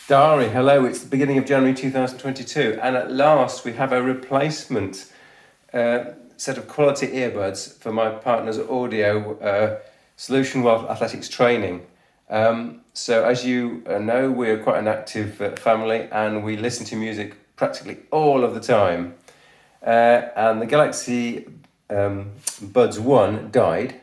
Dari, hello. It's the beginning of January 2022, and at last we have a replacement set of quality earbuds for my partner's audio solution while athletics training. So, as you know, we're quite an active family, and we listen to music practically all of the time. And the Galaxy Buds 1 died,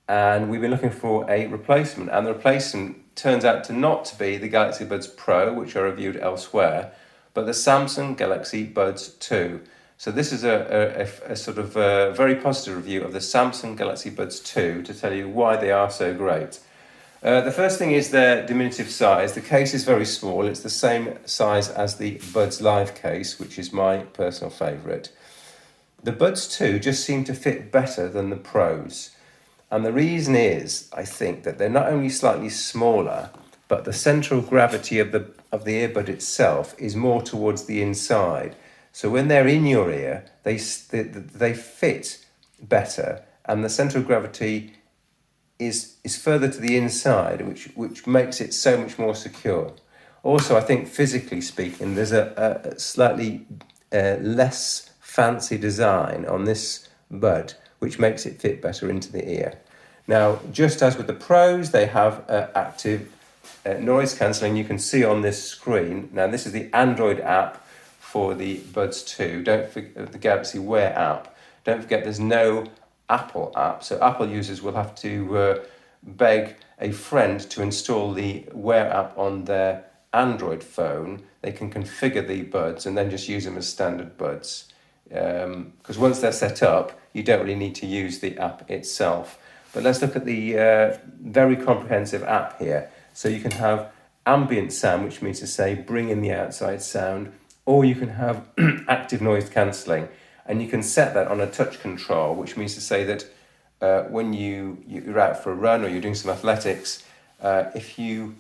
and we've been looking for a replacement, and the replacement turns out to not to be the Galaxy Buds Pro, which are reviewed elsewhere, but the Samsung Galaxy Buds 2. So this is a sort of very positive review of the Samsung Galaxy Buds 2 to tell you why they are so great. The first thing is their diminutive size. The case is very small. It's the same size as the Buds Live case, which is my personal favourite. The Buds 2 just seem to fit better than the Pros. And the reason is, I think, that they're not only slightly smaller, but the central gravity of the earbud itself is more towards the inside. So when they're in your ear, they fit better, and the central gravity is further to the inside, which makes it so much more secure. Also, I think physically speaking, there's a slightly less fancy design on this bud, which makes it fit better into the ear. Now, just as with the Pros, they have active noise cancelling. You can see on this screen. Now, this is the Android app for the Buds 2. Don't forget the Galaxy Wear app. Don't forget there's no Apple app. So Apple users will have to beg a friend to install the Wear app on their Android phone. They can configure the Buds and then just use them as standard Buds. Because once they're set up, you don't really need to use the app itself. But let's look at the very comprehensive app here. So you can have ambient sound, which means to say bring in the outside sound, or you can have active noise cancelling. And you can set that on a touch control, which means to say that when you're out for a run or you're doing some athletics, if you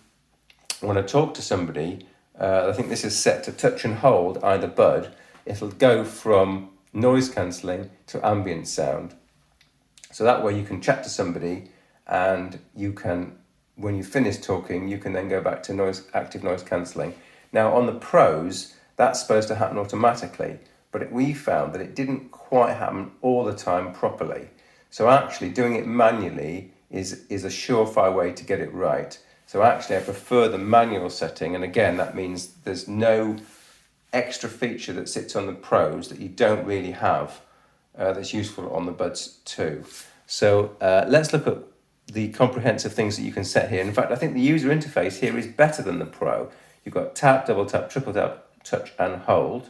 want to talk to somebody, I think this is set to touch and hold either bud. It'll go from noise cancelling to ambient sound. So that way you can chat to somebody, and you can, when you finish talking, you can then go back to active noise cancelling. Now on the Pros, that's supposed to happen automatically, but we found that it didn't quite happen all the time properly. So actually doing it manually is a surefire way to get it right. So actually I prefer the manual setting, and again that means there's no extra feature that sits on the Pros that you don't really have that's useful on the Buds 2. So let's look at the comprehensive things that you can set here. In fact, I think the user interface here is better than the Pro. You've got tap, double tap, triple tap, touch and hold.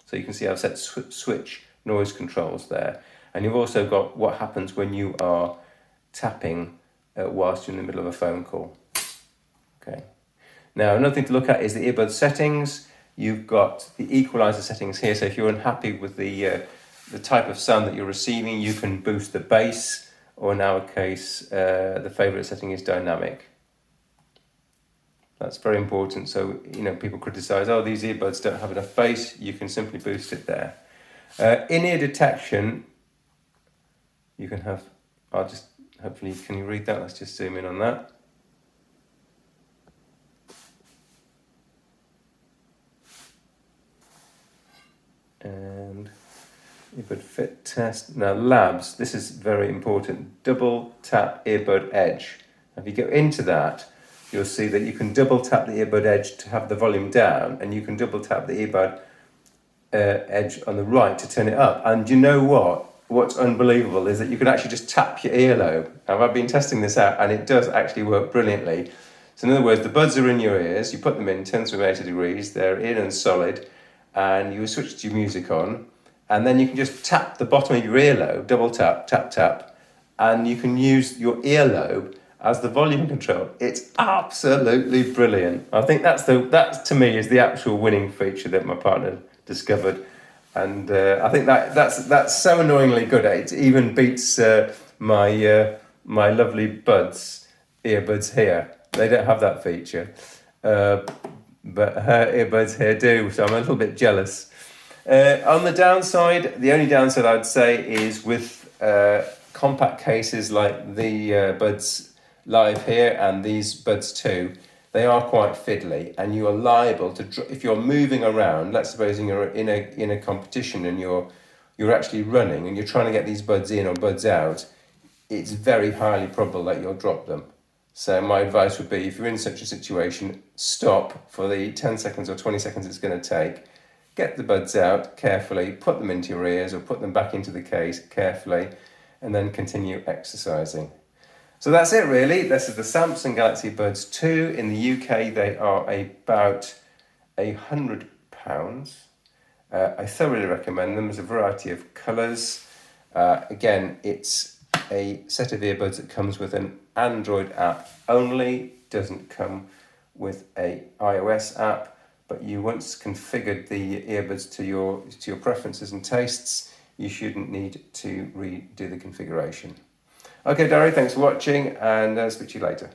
So you can see I've set switch noise controls there. And you've also got what happens when you are tapping whilst you're in the middle of a phone call. Okay. Now another thing to look at is the earbud settings. You've got the equalizer settings here, so if you're unhappy with the type of sound that you're receiving, you can boost the bass, or in our case, the favourite setting is dynamic. That's very important. So, people criticise, these earbuds don't have enough bass. You can simply boost it there. In-ear detection, you can have, hopefully, can you read that? Let's just zoom in on that. And earbud fit test. Now labs, this is very important. Double tap earbud edge. If you go into that, you'll see that you can double tap the earbud edge to have the volume down, and you can double tap the earbud edge on the right to turn it up. And you know what? What's unbelievable is that you can actually just tap your earlobe. Now, I've been testing this out, and it does actually work brilliantly. So in other words, the buds are in your ears, you put them in, turn them 80 degrees, they're in and solid, and you switch your music on, and then you can just tap the bottom of your earlobe, double tap, tap, tap, and you can use your earlobe as the volume control. It's absolutely brilliant. I think that to me is the actual winning feature that my partner discovered, and I think that's so annoyingly good. It even beats my lovely Buds earbuds here. They don't have that feature. But her earbuds here do, so I'm a little bit jealous. On the downside, the only downside I'd say is with compact cases like the Buds Live here and these Buds 2, they are quite fiddly, and you are liable to, if you're moving around, let's suppose you're in a competition and you're actually running and you're trying to get these buds in or buds out, it's very highly probable that you'll drop them. So my advice would be, if you're in such a situation, stop for the 10 seconds or 20 seconds it's going to take, get the buds out carefully, put them into your ears or put them back into the case carefully, and then continue exercising. So that's it really. This is the Samsung Galaxy Buds 2. In the UK they are about £100. I thoroughly recommend them. There's a variety of colours. Again, it's a set of earbuds that comes with an Android app only, doesn't come with a iOS app, but you once configured the earbuds to your preferences and tastes, you shouldn't need to redo the configuration. Okay, Dari, thanks for watching, and I'll speak to you later.